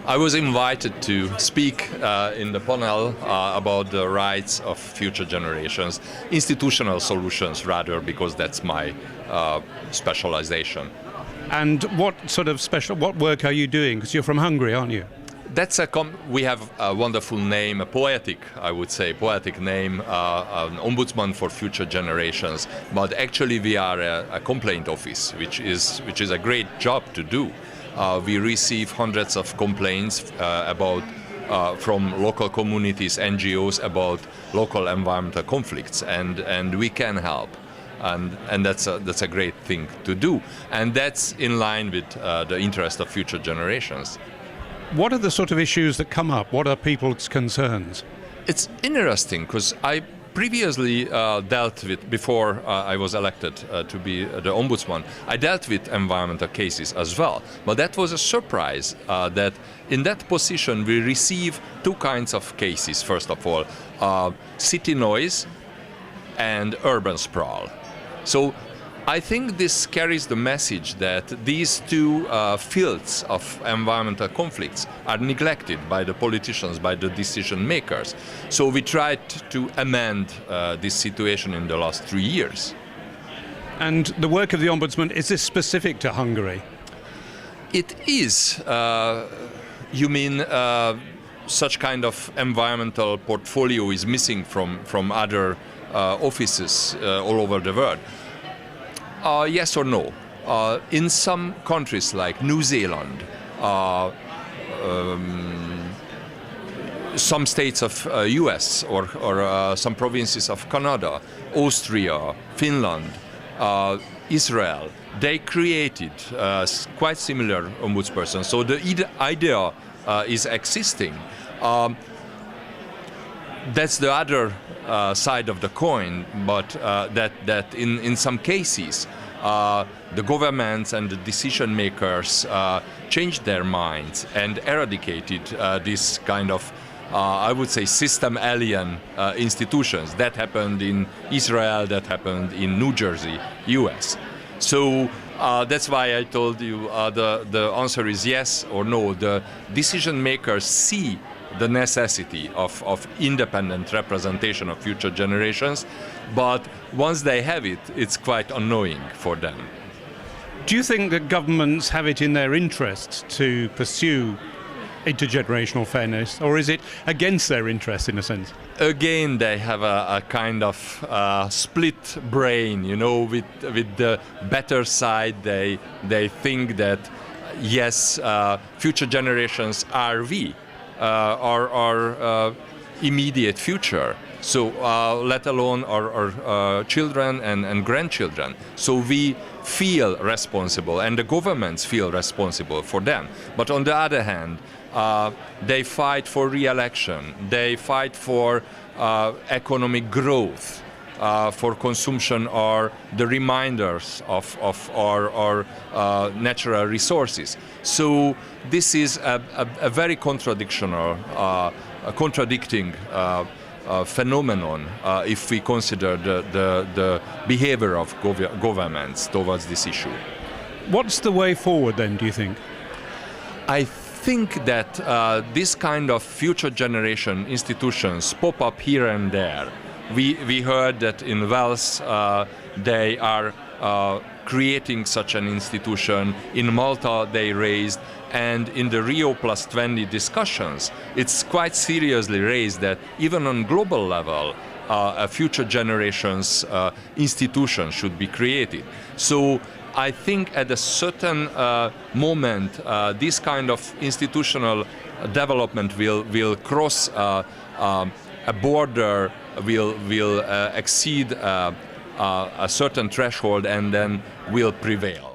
I was invited to speak in the panel about the rights of future generations, institutional solutions rather, because that's my specialization. And what work are you doing? Because you're from Hungary, aren't you? We have a wonderful name, a poetic name, an ombudsman for future generations. But actually, we are a complaint office, which is a great job to do. We receive hundreds of complaints from local communities, NGOs about local environmental conflicts, and we can help. And that's a great thing to do, and that's in line with the interest of future generations. What are the sort of issues that come up? What are people's concerns? It's interesting because I previously dealt with, before I was elected to be the ombudsman, I dealt with environmental cases as well. But that was a surprise that in that position we receive two kinds of cases. First of all, city noise and urban sprawl. So I think this carries the message that these two fields of environmental conflicts are neglected by the politicians, by the decision makers. So we tried to amend this situation in the last 3 years. And the work of the Ombudsman, is this specific to Hungary? It is. You mean such kind of environmental portfolio is missing from other offices all over the world? Yes or no? In some countries like New Zealand, some states of US or some provinces of Canada, Austria, Finland, Israel, they created quite similar ombudspersons. So the idea is existing. That's the other side of the coin, but that in some cases the governments and the decision makers changed their minds and eradicated this kind of I would say system alien institutions. That happened in Israel, that happened in New Jersey, US. So that's why I told you the answer is yes or no. The decision makers see the necessity of independent representation of future generations, but once they have it, it's quite annoying for them. Do you think that governments have it in their interests to pursue intergenerational fairness, or is it against their interest in a sense? Again, they have a kind of split brain, you know, with the better side. They think that yes, future generations are our immediate future, so let alone our children and grandchildren. So we feel responsible, and the governments feel responsible for them. But on the other hand, they fight for re-election, they fight for economic growth, for consumption, or the reminders of our natural resources. So this is a very contradicting phenomenon if we consider the behavior of governments towards this issue. What's the way forward then, do you think? I think that this kind of future generation institutions pop up here and there. We heard that in Wales they are creating such an institution. In Malta they raised, and in the Rio +20 discussions, it's quite seriously raised that even on global level, a future generations institution should be created. So I think at a certain moment, this kind of institutional development will cross a border, will exceed a certain threshold, and then will prevail.